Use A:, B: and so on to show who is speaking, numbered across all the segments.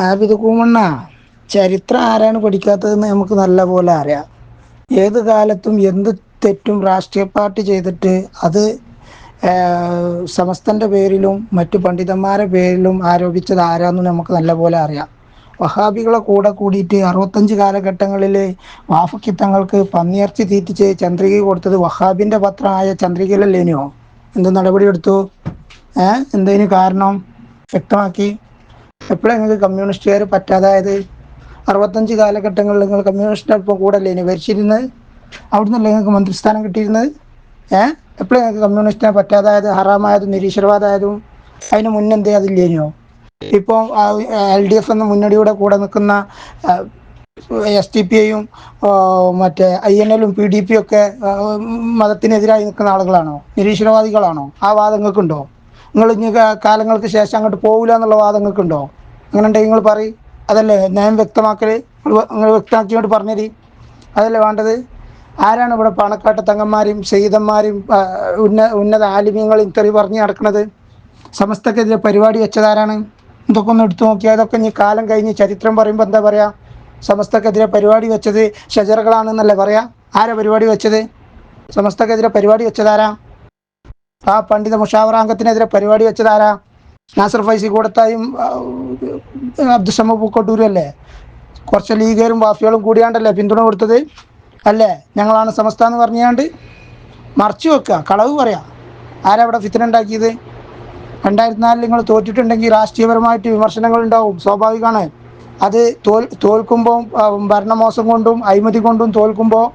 A: ആബിത് കൂമണ്ണ, ചരിത്രം ആരാണ് പഠിക്കാത്തതെന്ന് നമുക്ക് നല്ല പോലെ അറിയാം. ഏത് കാലത്തും എന്ത് തെറ്റും രാഷ്ട്രീയ പാർട്ടി ചെയ്തിട്ട് അത് സമസ്തന്റെ പേരിലും മറ്റു പണ്ഡിതന്മാരുടെ പേരിലും ആരോപിച്ചത് ആരാന്ന് നമുക്ക് നല്ല പോലെ അറിയാം. വഹാബികളെ കൂടെ കൂടിയിട്ട് 65 കാലഘട്ടങ്ങളിൽ വാഫക്കിത്തങ്ങൾക്ക് പന്നിയിറച്ചി തീറ്റിച്ച് ചന്ദ്രിക കൊടുത്തത് വഹാബിന്റെ പത്രമായ ചന്ദ്രികയിലല്ലേനോ? എന്ത് നടപടി എടുത്തു? എന്തതിന് കാരണം വ്യക്തമാക്കി. എപ്പോഴാണ് നിങ്ങൾക്ക് കമ്മ്യൂണിസ്റ്റുകാർ പറ്റാതായത്? 65 കാലഘട്ടങ്ങളിൽ നിങ്ങൾ കമ്മ്യൂണിസ്റ്റിനൊപ്പം കൂടല്ലേ ഇനി ഭരിച്ചിരുന്നത്? അവിടുന്നല്ലേ നിങ്ങൾക്ക് മന്ത്രിസ്ഥാനം കിട്ടിയിരുന്നത്? എപ്പോഴും നിങ്ങൾക്ക് കമ്മ്യൂണിസ്റ്റിനെ പറ്റാതായത്? ഹറാമായതും നിരീശ്വരവാദമായതും അതിന് മുന്നെന്തേ അതില്ലേനോ? ഇപ്പോൾ LDF എന്ന മുന്നണിയുടെ കൂടെ നിൽക്കുന്ന SDPയും മറ്റേ INL-ഉം PDP ഒക്കെ മതത്തിനെതിരായി നിൽക്കുന്ന ആളുകളാണോ? നിരീശ്വരവാദികളാണോ? ആ വാദങ്ങൾക്കുണ്ടോ? നിങ്ങൾ ഇനി കാലങ്ങൾക്ക് ശേഷം അങ്ങോട്ട് പോകില്ല എന്നുള്ള വാദങ്ങൾക്കുണ്ടോ? അങ്ങനെ ഉണ്ടെങ്കിൽ നിങ്ങൾ പറയും. അതല്ലേ ഞാൻ വ്യക്തമാക്കൽ? നിങ്ങൾ വ്യക്തമാക്കിയോട്ട് പറഞ്ഞേരി. അതല്ലേ വേണ്ടത്? ആരാണ് ഇവിടെ പാണക്കാട്ട് തങ്ങന്മാരെയും സയ്യിദന്മാരെയും ഉന്നത ആലിമ്യങ്ങളെയും തെറി പറഞ്ഞ് നടക്കുന്നത്? സമസ്തക്കെതിരെ പരിപാടി വെച്ചതാരാണ്? ഇതൊക്കെ ഒന്ന് എടുത്തു നോക്കിയാൽ അതൊക്കെ ഇനി കാലം കഴിഞ്ഞ് ചരിത്രം പറയുമ്പോൾ എന്താ പറയുക? സമസ്തക്കെതിരെ പരിപാടി വെച്ചത് ഷജറുകളാണെന്നല്ലേ പറയാ? ആരാ പരിപാടി വെച്ചത്? സമസ്തക്കെതിരെ പരിപാടി വെച്ചതാരാ? ആ പണ്ഡിത മുഷാവറാംഗത്തിനെതിരെ പരിപാടി വെച്ചതാരാ? നാസർ ഫൈസി കൂടത്തായും അബ്ദുസമ്മ പൂക്കോട്ടൂരും അല്ലേ? കുറച്ച് ലീഗരും വാഫികളും കൂടിയാണ്ടല്ലേ പിന്തുണ കൊടുത്തത്? അല്ലേ? ഞങ്ങളാണ് സമസ്ത എന്ന് പറഞ്ഞാണ്ട് മറച്ചു വെക്കുക, കളവ് പറയാം. ആരാ ഇവിടെ ഫിത്ന ഉണ്ടാക്കിയത്? 2004 നിങ്ങൾ തോറ്റിട്ടുണ്ടെങ്കിൽ രാഷ്ട്രീയപരമായിട്ട് വിമർശനങ്ങൾ ഉണ്ടാവും, സ്വാഭാവികമാണ്. അത് തോൽക്കുമ്പോൾ ഭരണമോശം കൊണ്ടും അഴിമതി കൊണ്ടും തോൽക്കുമ്പോൾ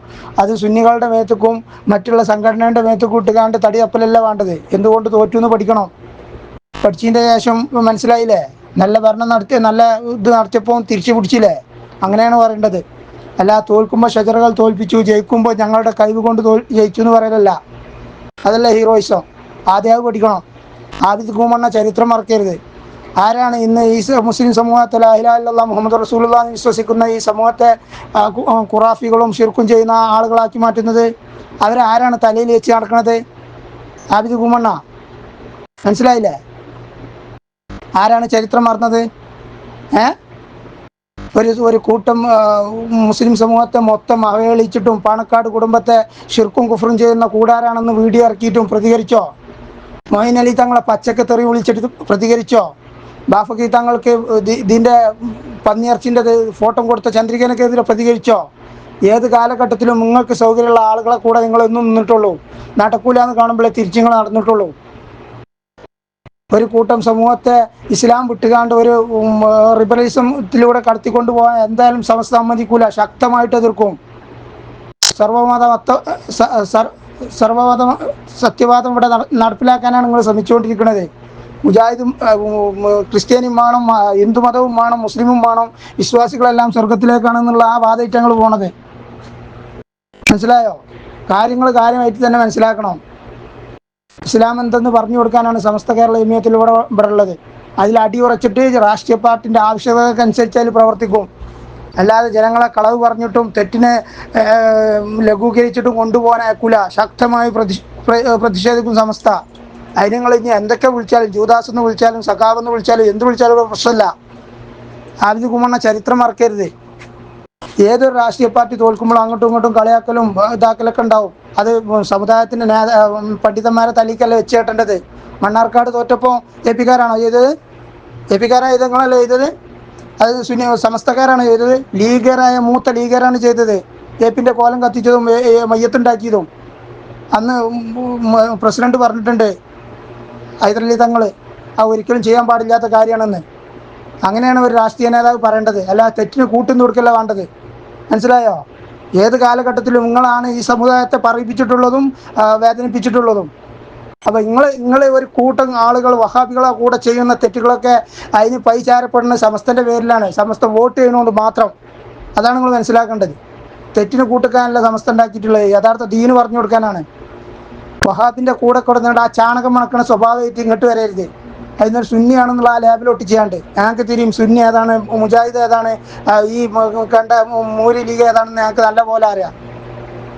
A: അത് സുന്നികളുടെ മേത്തക്കും മറ്റുള്ള സംഘടനയുടെ മേത്തക്കും ഇട്ടുകാണ്ട് തടിയപ്പലല്ല വേണ്ടത്. എന്തുകൊണ്ട് തോറ്റു എന്ന് പഠിക്കണം. പഠിച്ചതിൻ്റെ ശേഷം മനസ്സിലായില്ലേ? നല്ല ഭരണം നടത്തി നല്ല ഇത് നടത്തിയപ്പോൾ തിരിച്ചു പിടിച്ചില്ലേ? അങ്ങനെയാണ് പറയേണ്ടത്. അല്ല തോൽക്കുമ്പോൾ ഷജറകൾ തോൽപ്പിച്ചു, ജയിക്കുമ്പോൾ ഞങ്ങളുടെ കഴിവ് കൊണ്ട് ജയിച്ചു എന്ന് പറയലല്ല. അതല്ല ഹീറോയിസം. ആദ്യം അത് പഠിക്കണം. ആബിദ് കൂമണ്ണ ചരിത്രം മറക്കരുത്. ആരാണ് ഇന്ന് ഈ മുസ്ലിം സമൂഹത്തെ ലാ ഇലാഹ ഇല്ലല്ലാഹ് മുഹമ്മദ് റസൂലുള്ളാഹി എന്ന് വിശ്വസിക്കുന്ന ഈ സമൂഹത്തെ ഖുറാഫികളും ശിർക്കും ചെയ്യുന്ന ആളുകളാക്കി മാറ്റുന്നത്? അവരാരാണ് തലയിൽ വെച്ച് നടക്കുന്നത്? ആബിദ് കൂമണ്ണ, മനസ്സിലായില്ലേ? ആരാണ് ചരിത്രം മറന്നത്? ഒരു കൂട്ടം മുസ്ലിം സമൂഹത്തെ മൊത്തം അവഹേളിച്ചിട്ടും പാണക്കാട് കുടുംബത്തെ ശിർക്കും കുഫറും ചെയ്യുന്ന കൂടാരാണെന്ന് വീഡിയോ ഇറക്കിയിട്ടും പ്രതികരിച്ചോ? മൊയ്ൻ അലി തങ്ങളെ പച്ചക്ക് തെറി വിളിച്ചിട്ട് പ്രതികരിച്ചോ? ബാഫക്കി തങ്ങൾക്ക് ഇതിൻ്റെ പന്നിയിറച്ചിൻ്റെ ഫോട്ടോ കൊടുത്ത ചന്ദ്രികനെതിരെ പ്രതികരിച്ചോ? ഏത് കാലഘട്ടത്തിലും നിങ്ങൾക്ക് സൗകര്യമുള്ള ആളുകളെ കൂടെ നിങ്ങൾ എന്നും നിന്നിട്ടുള്ളൂ. നടക്കൂലെന്ന് കാണുമ്പോഴേ തിരിച്ചു നിങ്ങൾ നടന്നിട്ടുള്ളൂ. ഒരു കൂട്ടം സമൂഹത്തെ ഇസ്ലാം വിട്ടുകാണ്ട് ഒരു റിബറലിസത്തിലൂടെ കടത്തിക്കൊണ്ടു പോകാൻ എന്തായാലും സമസ്ത സമ്മതിക്കൂല, ശക്തമായിട്ട് എതിർക്കും. സർവമത സത്യവാദം ഇവിടെ നടപ്പിലാക്കാനാണ് നിങ്ങൾ ശ്രമിച്ചുകൊണ്ടിരിക്കുന്നത്. മുജാഹിദും ക്രിസ്ത്യാനിയും വേണം, ഹിന്ദുമതവും വേണം, മുസ്ലിമും വേണം, വിശ്വാസികളെല്ലാം സ്വർഗത്തിലേക്കാണെന്നുള്ള ആ വാദയിറ്റങ്ങൾ പോണത്. മനസ്സിലായോ? കാര്യങ്ങൾ കാര്യമായിട്ട് തന്നെ മനസ്സിലാക്കണം. ഇസ്ലാം എന്തെന്ന് പറഞ്ഞു കൊടുക്കാനാണ് സമസ്ത കേരള ജമിയത്തിലൂടെ ഇവിടെ ഉള്ളത്. അതിൽ അടിയുറച്ചിട്ട് രാഷ്ട്രീയ പാർട്ടിൻ്റെ ആവശ്യകതകൾക്കനുസരിച്ച് അതിൽ പ്രവർത്തിക്കും. അല്ലാതെ ജനങ്ങളെ കളവ് പറഞ്ഞിട്ടും തെറ്റിനെ ലഘൂകരിച്ചിട്ടും കൊണ്ടുപോകാൻ അയക്കൂല. ശക്തമായി പ്രതിഷേധിക്കും സമസ്ത. അതിന് നിങ്ങൾ ഇനി എന്തൊക്കെ വിളിച്ചാലും, ജൂദാസ് എന്ന് വിളിച്ചാലും സഖാവ് എന്ന് വിളിച്ചാലും എന്ത് വിളിച്ചാലും പ്രശ്നമില്ല. ആബിദ് കൂമണ്ണ ചരിത്രം മറക്കരുത്. ഏതൊരു രാഷ്ട്രീയ പാർട്ടി തോൽക്കുമ്പോഴും അങ്ങോട്ടും ഇങ്ങോട്ടും കളിയാക്കലും ഇതാക്കലൊക്കെ ഉണ്ടാവും. അത് സമുദായത്തിൻ്റെ പണ്ഡിതന്മാരെ തല്ലിക്കല്ല വെച്ച് കേട്ടേണ്ടത്. മണ്ണാർക്കാട് തോറ്റപ്പോൾ AP-കാരാണോ ചെയ്തത്? AP-കാരാണ് ചെയ്തങ്ങളല്ലേ ചെയ്തത്? അത് സമസ്തക്കാരാണ് ചെയ്തത്? ലീഗറായ മൂത്ത ലീഗറാണ് ചെയ്തത്. AP-ൻ്റെ കോലം കത്തിച്ചതും മയ്യത്തുണ്ടാക്കിയതും. അന്ന് പ്രസിഡന്റ് പറഞ്ഞിട്ടുണ്ട്, ഹൈദരലി തങ്ങൾ, അത് ഒരിക്കലും ചെയ്യാൻ പാടില്ലാത്ത കാര്യമാണെന്ന്. അങ്ങനെയാണ് ഒരു രാഷ്ട്രീയ നേതാവ് പറയേണ്ടത്. അല്ല തെറ്റിന് കൂട്ടുന്നു കൊടുക്കല്ല വേണ്ടത്. മനസ്സിലായോ? ഏത് കാലഘട്ടത്തിലും നിങ്ങളാണ് ഈ സമുദായത്തെ പറയിപ്പിച്ചിട്ടുള്ളതും വേദനിപ്പിച്ചിട്ടുള്ളതും. അപ്പോൾ നിങ്ങൾ ഒരു കൂട്ടം ആളുകൾ വഹാബികളെ കൂടെ ചെയ്യുന്ന തെറ്റുകളൊക്കെ അതിന് പൈചാരപ്പെടുന്ന സമസ്തൻ്റെ പേരിലാണ്. സമസ്ത വോട്ട് ചെയ്യുന്നതുകൊണ്ട് മാത്രം. അതാണ് നിങ്ങൾ മനസ്സിലാക്കേണ്ടത്. തെറ്റിന് കൂട്ടുക്കാനല്ല സമസ്ത ഉണ്ടാക്കിയിട്ടുള്ളത്, യഥാർത്ഥ ദീന് പറഞ്ഞു കൊടുക്കാനാണ്. വഹാബിൻ്റെ കൂടെ കൊടുന്നിട്ട് ആ ചാണകം മണക്കണ സ്വഭാവമായിട്ട് ഇങ്ങോട്ട് വരരുത്. അതിനൊരു സുന്നിയാണെന്നുള്ള ആ ലേബിൽ ഒട്ടിച്ചാണ്ട് ഞങ്ങൾക്ക് തിരിയും സുന്നി ഏതാണ്, മുജാഹിദ് ഏതാണ്, ഈ കണ്ട മൂരി ലീഗ് ഏതാണെന്ന് ഞങ്ങൾക്ക് നല്ല പോലെ അറിയാം.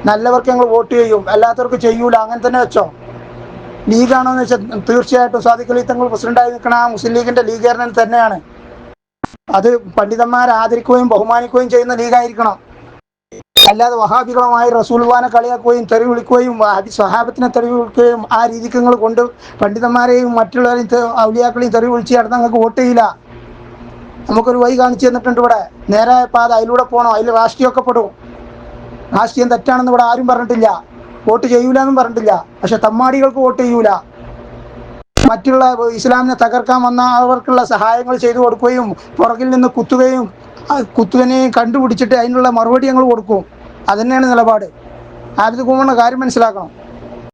A: നല്ലവർക്ക് ഞങ്ങൾ വോട്ട് ചെയ്യും, അല്ലാത്തവർക്ക് ചെയ്യൂല. അങ്ങനെ തന്നെ വെച്ചോ. ലീഗാണോ എന്ന് വെച്ചാൽ തീർച്ചയായിട്ടും സാദിഖ് അലി തങ്ങൾ പ്രസിഡന്റായി നിൽക്കണ ആ മുസ്ലിം ലീഗിൻ്റെ ലീഗേറിനെ തന്നെയാണ്. അത് പണ്ഡിതന്മാരെ ആദരിക്കുകയും ബഹുമാനിക്കുകയും ചെയ്യുന്ന ലീഗായിരിക്കണം. അല്ലാതെ വഹാബികളുമായി റസൂൽവാനെ കളിയാക്കുകയും തെറി വിളിക്കുകയും സ്വഹാബത്തിനെ തെറി വിളിക്കുകയും ആ രീതിക്ക് നിങ്ങൾ കൊണ്ട് പണ്ഡിതന്മാരെയും മറ്റുള്ളവരെയും ഔലിയാക്കളെയും തെറി വിളിച്ച് നടന്നാൽ നിങ്ങൾക്ക് വോട്ട് ചെയ്യില്ല. നമുക്കൊരു വഴി കാണിച്ചു തന്നിട്ടുണ്ട് ഇവിടെ, നേരായ പാത, അതിലൂടെ പോകണം. അതിൽ രാഷ്ട്രീയമൊക്കെ പെടും. രാഷ്ട്രീയം തെറ്റാണെന്ന് ഇവിടെ ആരും പറഞ്ഞിട്ടില്ല, വോട്ട് ചെയ്യൂല എന്നും പറഞ്ഞിട്ടില്ല. പക്ഷെ തമ്മാടികൾക്ക് വോട്ട് ചെയ്യൂല. മറ്റുള്ള ഇസ്ലാമിനെ തകർക്കാൻ വന്ന അവർക്കുള്ള സഹായങ്ങൾ ചെയ്തു കൊടുക്കുകയും പുറകിൽ നിന്ന് കുത്തുകനെയും കണ്ടുപിടിച്ചിട്ട് അതിനുള്ള മറുപടി ഞങ്ങൾ കൊടുക്കും. അതുതന്നെയാണ് നിലപാട്. ആദ്യത്തെ കുമ്മണ്ണ കാര്യം മനസ്സിലാക്കണം.